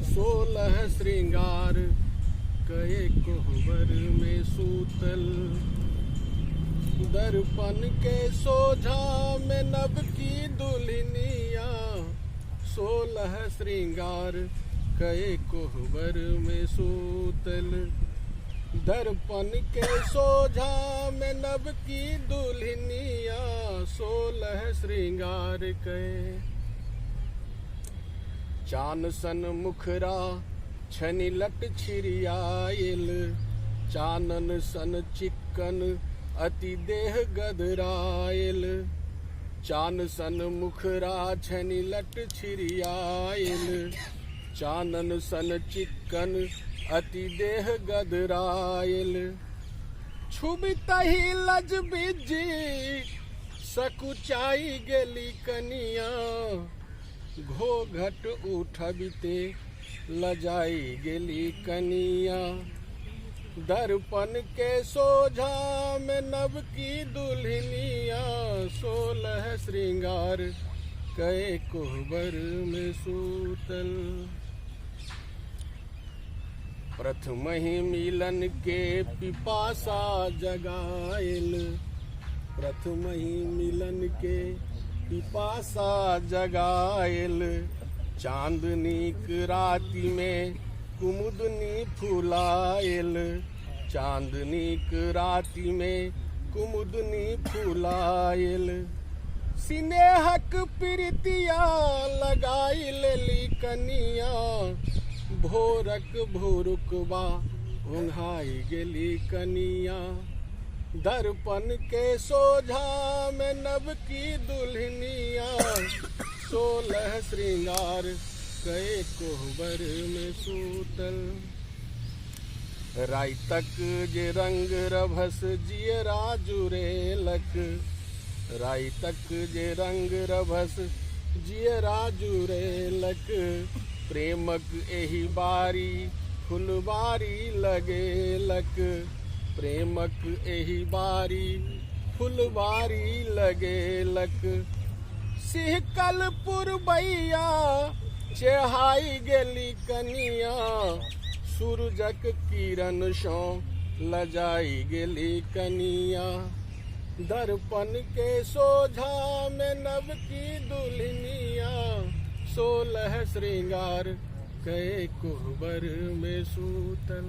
16 श्रृंगार कए कोहबर में सूतल, दर्पण के सोझा में नभ की दुल्हनिया। 16 श्रृंगार कए कोहबर में सूतल, दर्पण के सोझा में नभ की दुल्हनिया। 16 श्रृंगार कए चान सन मुखरा छनि लट छिरियाइल, चानन सन चिक्कन अति देह गदराइल। चान सन मुखरा छनि लट छिरियाइल, चानन सन चिक्कन अति देह गदराइल। छुबितहि लज बिजी सकुचाई गेली कनिया, घोघट उठबिते लजाई गेली कनिया। दर्पण के सोझा में नभ की दुल्हनिया। 16 श्रृंगार कए कोहबर में सूतल, प्रथम ही मिलन के पिपासा जगाइल, प्रथम ही मिलन के पिपासा जगाइल। चांदनीक राति में कुमुदनी फुलाइल, चांदनीक राति में कुमुदनी फुलाइल। सिनेहक प्रीतिया लगाई लेली कनिया, भोरक भोरुकबा उंघाई गेली कनिया। दर्पण के सोझा में नभ की दुल्हनिया। 16 श्रृंगार कए कोहबर में सूतल, राइतक जे रंग रभस जियरा जुरेलक, राइतक जे रंग रभस जियरा जुरेलक। प्रेमक एहि बारी फुलबारी लगेलक, प्रेमक एहि बारी फुलबारी लगेलक। सिहकल पुरबैया चढ़ाई गेली कनिया, सूरजक किरण सँ लजाई गेली कनिया। दर्पण के सोझा में नभ की दुल्हनिया। 16 श्रृंगार कए कोहबर में सूतल।